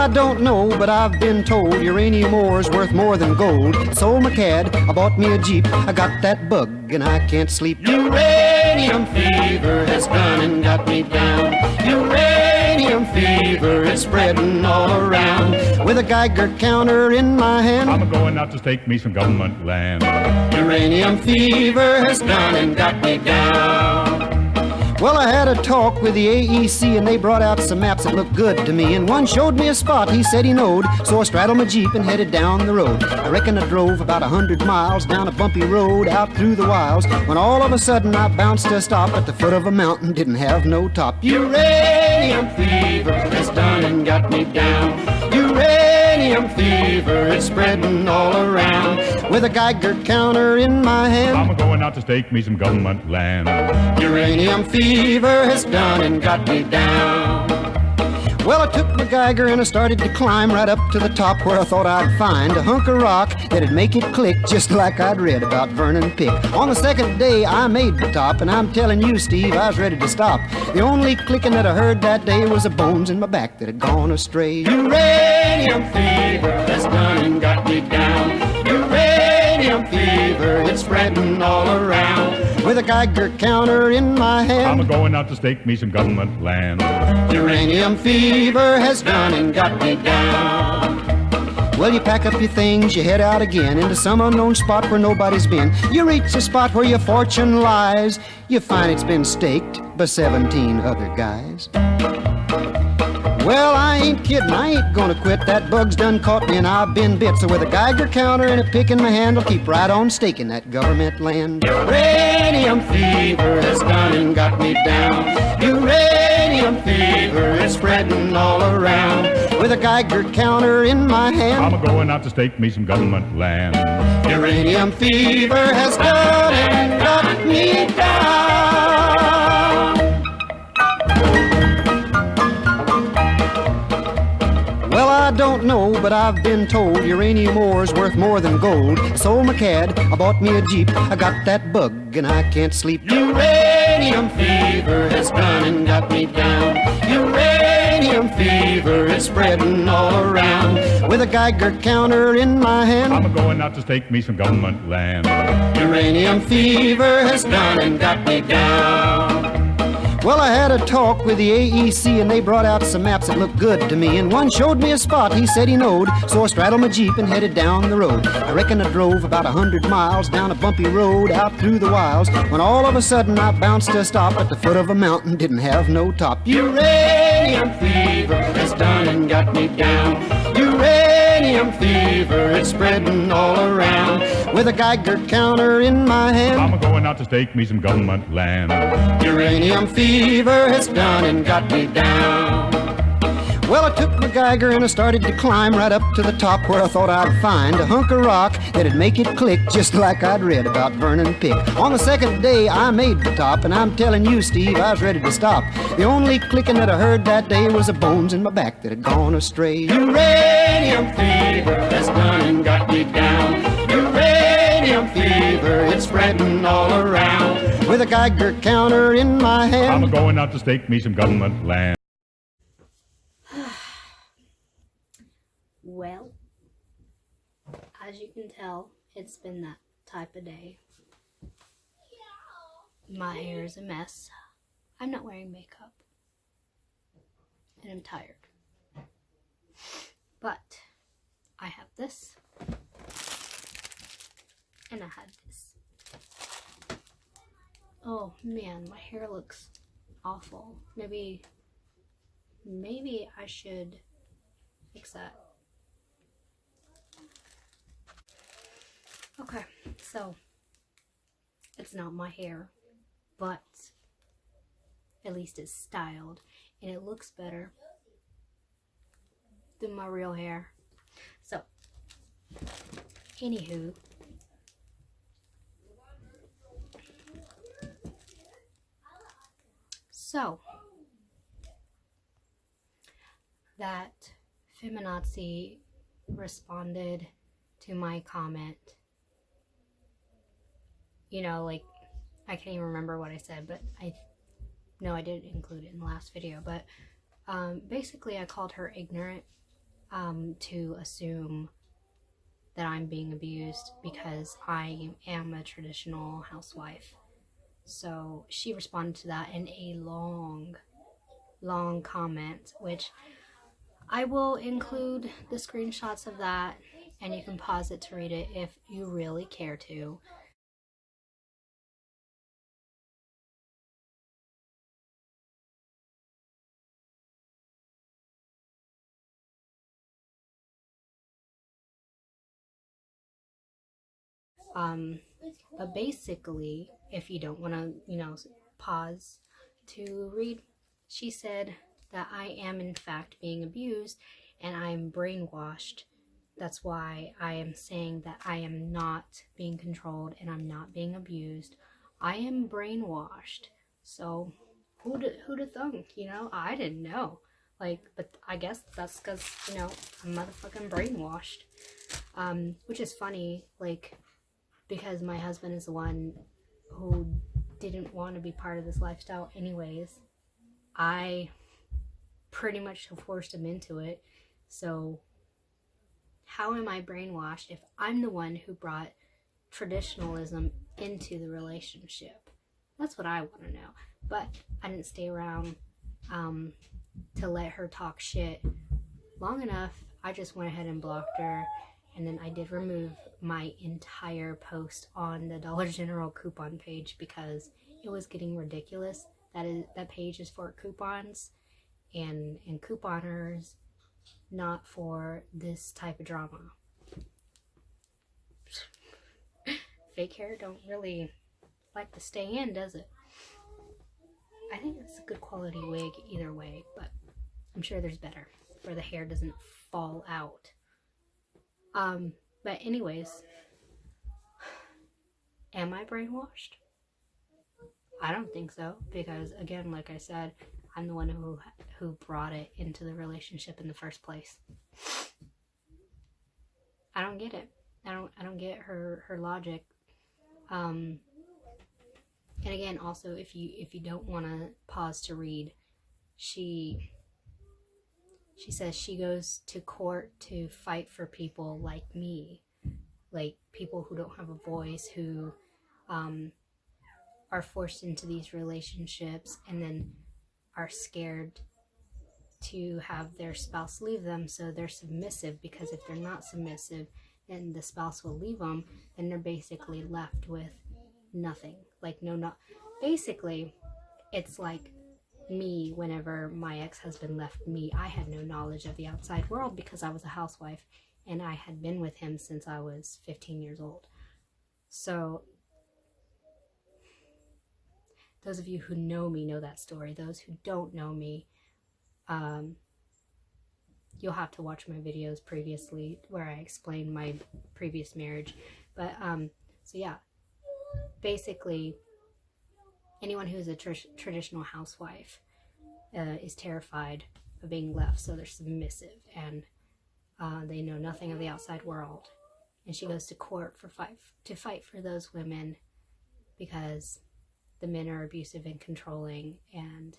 I don't know, but I've been told uranium ore's worth more than gold. Sold my cad, I bought me a Jeep. I got that bug and I can't sleep. Uranium fever has done and got me down. Uranium fever is spreading all around. With a Geiger counter in my hand, I'm going out to stake me some government land. uranium fever has done and got me down. Well, I had a talk with the AEC and they brought out some maps that looked good to me. And one showed me a spot he said he knowed, so I straddled my Jeep and headed down the road. I reckon I drove about 100 miles down a bumpy road out through the wilds, when all of a sudden I bounced to a stop at the foot of a mountain, didn't have no top. Uranium fever has done and got me down. Uranium fever is spreading all around. With a Geiger counter in my hand, I'm going out to stake me some government land. uranium fever has done and got me down. Well, I took my Geiger and I started to climb right up to the top, where I thought I'd find a hunk of rock that'd make it click, just like I'd read about Vernon Pick. On the second day I made the top, and I'm telling you, Steve, I was ready to stop. The only clicking that I heard that day was the bones in my back that had gone astray. Uranium fever has done and got me down. Uranium fever, it's spreading all around. With a Geiger counter in my hand, I'm going out to stake me some government land. uranium fever has done and got me down. Well, you pack up your things, you head out again into some unknown spot where nobody's been. You reach the spot where your fortune lies. You find it's been staked by 17 other guys. Well, I ain't kidding, I ain't gonna quit. That bug's done caught me and I've been bit. So with a Geiger counter and a pick in my hand, I'll keep right on staking that government land. Uranium fever has done and got me down. Uranium fever is spreading all around. With a Geiger counter in my hand, I'm going out to stake me some government land. uranium fever has done and got me down. Well, I don't know, but I've been told uranium ore's worth more than gold. Sold my cad, I bought me a Jeep. I got that bug and I can't sleep. Uranium fever has done and got me down. Uranium fever is spreading all around. With a Geiger counter in my hand, I'm going out to stake me some government land. uranium fever has done and got me down. Well, I had a talk with the AEC and they brought out some maps that looked good to me. And one showed me a spot he said he knowed, so I straddled my Jeep and headed down the road. I reckon I drove about 100 miles down a bumpy road out through the wilds, when all of a sudden I bounced to a stop at the foot of a mountain, didn't have no top. Uranium fever has done and got me down. Uranium fever, it's spreading all around. With a Geiger counter in my hand, I'm going out to stake me some government land. uranium fever has done and got me down. Well, I took my Geiger and I started to climb right up to the top, where I thought I'd find a hunk of rock that'd make it click, just like I'd read about Vernon Pick. On the second day I made the top, and I'm telling you, Steve, I was ready to stop. The only clicking that I heard that day was the bones in my back that had gone astray. Uranium fever has done and got me down. Uranium fever, it's spreading all around. With a Geiger counter in my hand, I'm going out to stake me some government land. Well, as you can tell, it's been that type of day. My hair is a mess. I'm not wearing makeup. And I'm tired. But I have this. And I had this. Oh man, my hair looks awful. Maybe I should fix that. Okay, so it's not my hair, but at least it's styled and it looks better than my real hair. So, anywho, so that Feminazi responded to my comment. You know, like, I can't even remember what I said, but I know I did include it in the last video, but basically I called her ignorant to assume that I'm being abused because I am a traditional housewife. So she responded to that in a long comment, which I will include the screenshots of that, and you can pause it to read it if you really care to. But basically, if you don't want to, pause to read, she said that I am in fact being abused and I am brainwashed. That's why I am saying that I am not being controlled and I'm not being abused. I am brainwashed. So who'd have thunk, I didn't know. But I guess that's because, I'm motherfucking brainwashed. Which is funny, because my husband is the one who didn't want to be part of this lifestyle anyways. I pretty much forced him into it. So how am I brainwashed if I'm the one who brought traditionalism into the relationship? That's what I want to know. But I didn't stay around to let her talk shit long enough. I just went ahead and blocked her. And then I did remove my entire post on the Dollar General coupon page because it was getting ridiculous. That page is for coupons and couponers, not for this type of drama. Fake hair don't really like to stay in, does it? I think it's a good quality wig either way, but I'm sure there's better where the hair doesn't fall out. But anyways, am I brainwashed? I don't think so, because again, like I said, I'm the one who brought it into the relationship in the first place. I don't get it. I don't get her logic. And again, also, if you don't want to pause to read, she says she goes to court to fight for people like me, like people who don't have a voice, who are forced into these relationships and then are scared to have their spouse leave them, so they're submissive, because if they're not submissive and the spouse will leave them, then they're basically left with nothing. Basically, it's like me whenever my ex-husband left me. I had no knowledge of the outside world because I was a housewife and I had been with him since I was 15 years old. So those of you who know me know that story. Those who don't know me, you'll have to watch my videos previously where I explain my previous marriage. But so yeah, basically anyone who's a traditional housewife is terrified of being left, so they're submissive and they know nothing of the outside world. And she goes to court to fight for those women because the men are abusive and controlling, and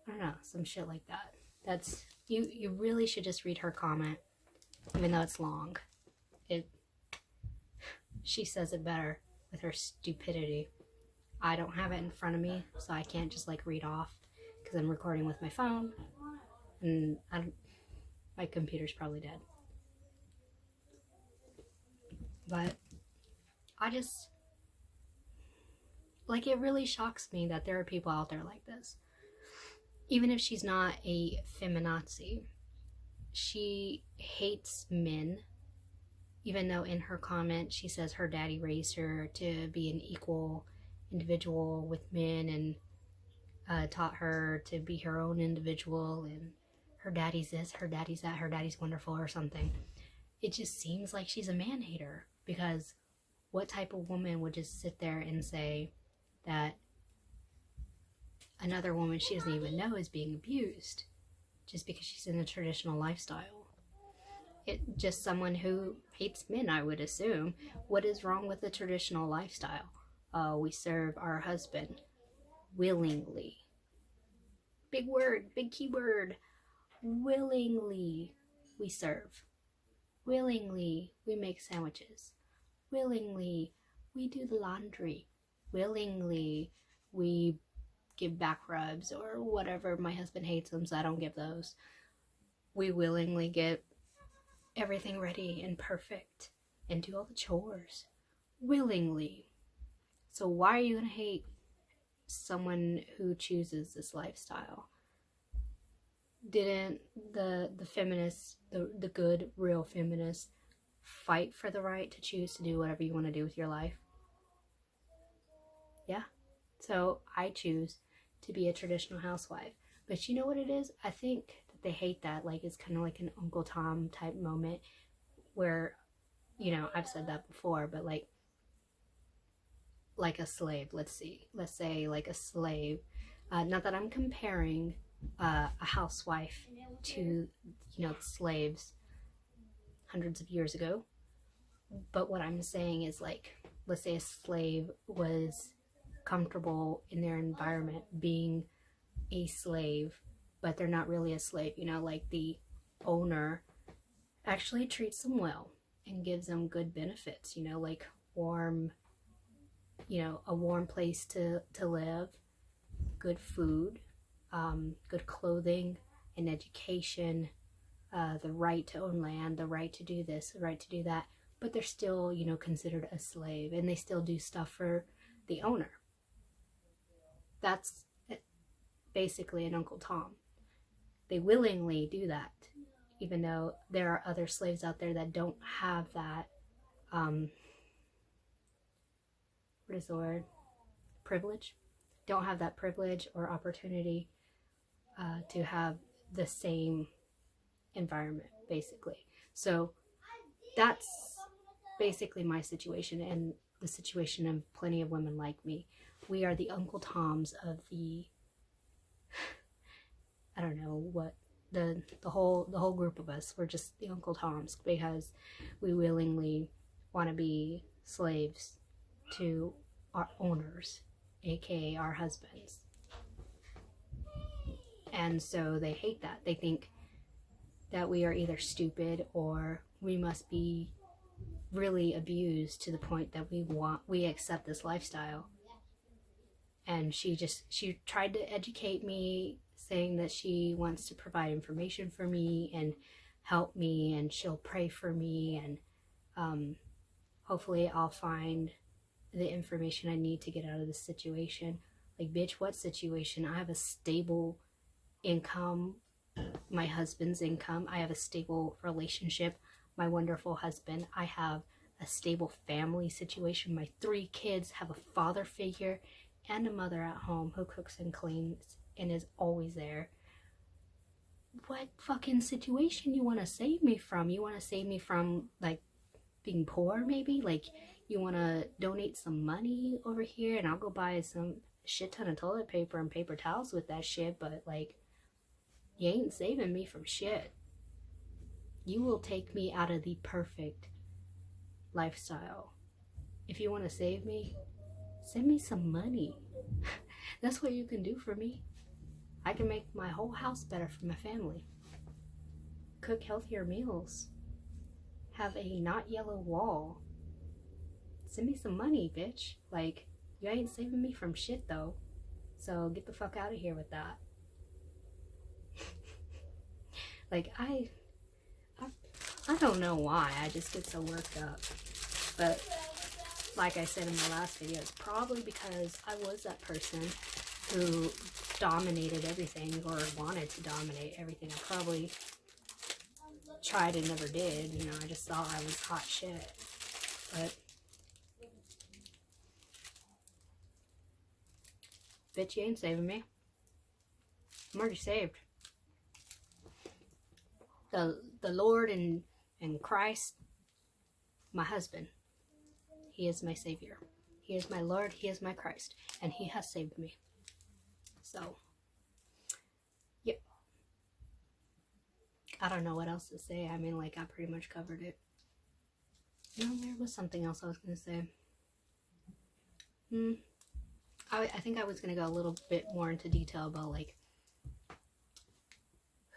I don't know, some shit like that. That's you really should just read her comment, even though it's long. She says it better with her stupidity. I don't have it in front of me, so I can't just read off because I'm recording with my phone, and my computer's probably dead. But I just, it really shocks me that there are people out there like this. Even if she's not a feminazi, she hates men, even though in her comment she says her daddy raised her to be an equal individual with men and taught her to be her own individual, and her daddy's this, her daddy's that, her daddy's wonderful or something. It just seems like she's a man-hater, because what type of woman would just sit there and say that another woman she doesn't even know is being abused just because she's in a traditional lifestyle? Just someone who hates men, I would assume. What is wrong with the traditional lifestyle? We serve our husband willingly. Big word, big key word. willingly we serve. Willingly we make sandwiches. Willingly we do the laundry. Willingly we give back rubs or whatever. My husband hates them, so I don't give those. We willingly get everything ready and perfect and do all the chores. Willingly. So why are you going to hate someone who chooses this lifestyle? Didn't the feminists, the good, real feminists, fight for the right to choose to do whatever you want to do with your life? Yeah. So I choose to be a traditional housewife. But you know what it is? I think that they hate that. Like, it's kind of like an Uncle Tom type moment where, you know, I've said that before, but like a slave, let's say like a slave. Not that I'm comparing a housewife to, you know, slaves hundreds of years ago, but what I'm saying is, like, let's say a slave was comfortable in their environment being a slave, but they're not really a slave, you know, like the owner actually treats them well and gives them good benefits, you know, like warm, you know, a warm place to live, good food, good clothing, an education, the right to own land, the right to do this, the right to do that, but they're still, you know, considered a slave, and they still do stuff for the owner. That's basically an Uncle Tom. They willingly do that, even though there are other slaves out there that don't have that, what is the word? Privilege? Don't have that privilege or opportunity to have the same environment, basically. So that's basically my situation and the situation of plenty of women like me. We are the Uncle Toms of the, I don't know what, the whole group of us. We're just the Uncle Toms because we willingly want to be slaves to our owners, aka our husbands. And so they hate that. They think that we are either stupid or we must be really abused to the point that we accept this lifestyle. And she tried to educate me, saying that she wants to provide information for me and help me, and she'll pray for me, and hopefully I'll find the information I need to get out of this situation. Like, bitch, what situation? I have a stable income, my husband's income. I have a stable relationship, my wonderful husband. I have a stable family situation. My 3 kids have a father figure and a mother at home who cooks and cleans and is always there. What fucking situation you want to save me from? You want to save me from, like, being poor, maybe? Like, you want to donate some money over here and I'll go buy some shit ton of toilet paper and paper towels with that shit, but, like, you ain't saving me from shit. You will take me out of the perfect lifestyle. If you want to save me, send me some money. That's what you can do for me. I can make my whole house better for my family. Cook healthier meals. Have a not yellow wall. Send me some money, bitch. Like, you ain't saving me from shit, though. So get the fuck out of here with that. Like, I don't know why. I just get so worked up. But like I said in my last video, it's probably because I was that person who dominated everything or wanted to dominate everything. I probably tried and never did. You know, I just thought I was hot shit. But bitch, you ain't saving me. I'm already saved. The Lord and Christ, my husband, he is my Savior. He is my Lord, he is my Christ, and he has saved me. So, yeah. I don't know what else to say. I mean, like, I pretty much covered it. No, there was something else I was going to say. I think I was going to go a little bit more into detail about, like,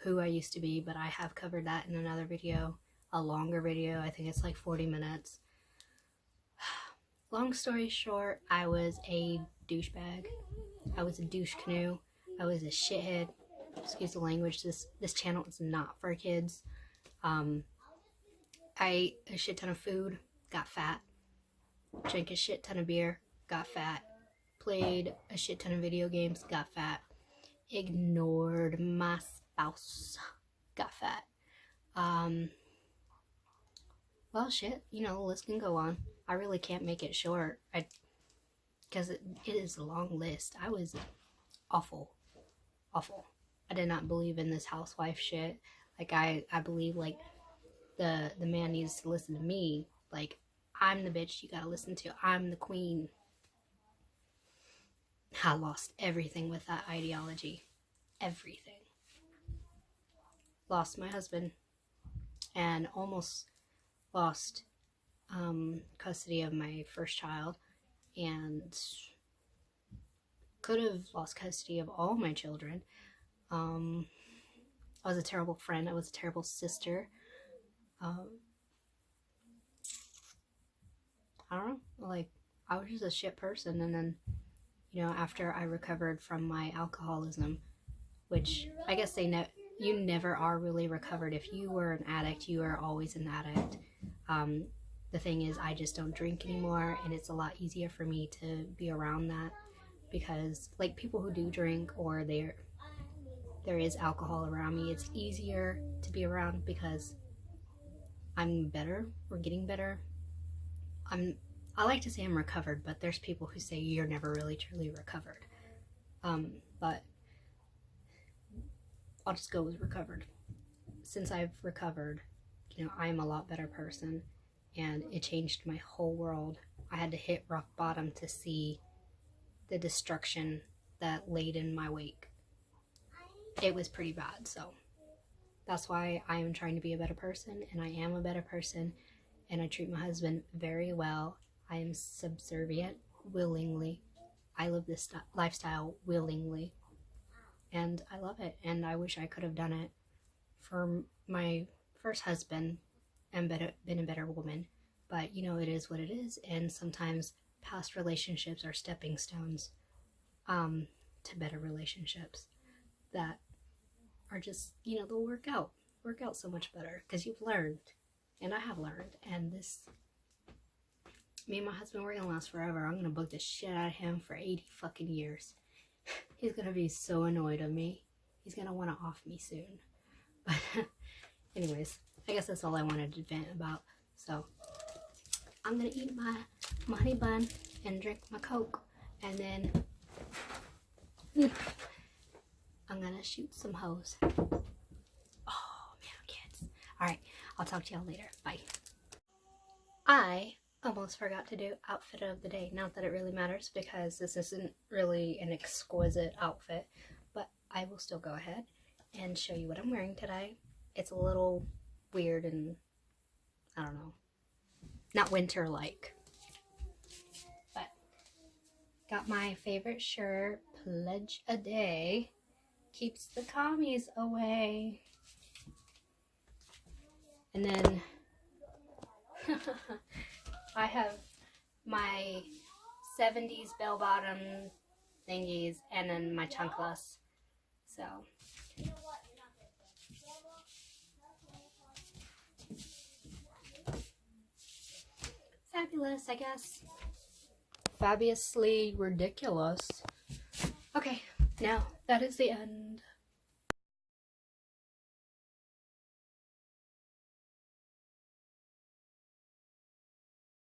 who I used to be, but I have covered that in another video, a longer video. I think it's like 40 minutes. Long story short, I was a douchebag. I was a douche canoe. I was a shithead. Excuse the language. This channel is not for kids. I ate a shit ton of food, got fat. Drank a shit ton of beer, got fat. Played a shit ton of video games, got fat. Ignored my spouse, got fat. Well, shit, you know, the list can go on. I really can't make it short, because it is a long list. I was awful. I did not believe in this housewife shit. Like, I believe, like, the man needs to listen to me. Like, I'm the bitch you gotta listen to. I'm the queen. I lost everything with that ideology. Everything. Lost my husband. And almost lost custody of my first child. And could have lost custody of all my children. I was a terrible friend. I was a terrible sister. I don't know, like, I was just a shit person. And then, you know, after I recovered from my alcoholism, which I guess you never are really recovered. If you were an addict, you are always an addict. The thing is, I just don't drink anymore, and it's a lot easier for me to be around that, because, like, people who do drink, or there is alcohol around me, it's easier to be around because I'm better, or getting better. I like to say I'm recovered, but there's people who say you're never really truly recovered. But I'll just go with recovered. Since I've recovered, you know, I'm a lot better person, and it changed my whole world. I had to hit rock bottom to see the destruction that laid in my wake. It was pretty bad, so that's why I am trying to be a better person, and I am a better person, and I treat my husband very well. I am subservient willingly. I live this lifestyle willingly, and I love it, and I wish I could have done it for my first husband and been a better woman. But, you know, it is what it is, and sometimes past relationships are stepping stones to better relationships that are just, you know, they'll work out so much better because you've learned, and I have learned. And me and my husband, we're gonna last forever. I'm gonna book the shit out of him for 80 fucking years. He's gonna be so annoyed of me. He's gonna want to off me soon. But anyways, I guess that's all I wanted to vent about. So I'm gonna eat my honey bun and drink my Coke, and then I'm gonna shoot some hoes. Oh man, kids. Alright, I'll talk to y'all later. Bye. I almost forgot to do outfit of the day. Not that it really matters, because this isn't really an exquisite outfit, but I will still go ahead and show you what I'm wearing today. It's a little weird and, I don't know, not winter-like. But got my favorite shirt, Pledge a Day, keeps the commies away. And then I have my 70s bell-bottom thingies, and then my chunkless. So fabulous, I guess. Fabulously ridiculous. Okay, now that is the end.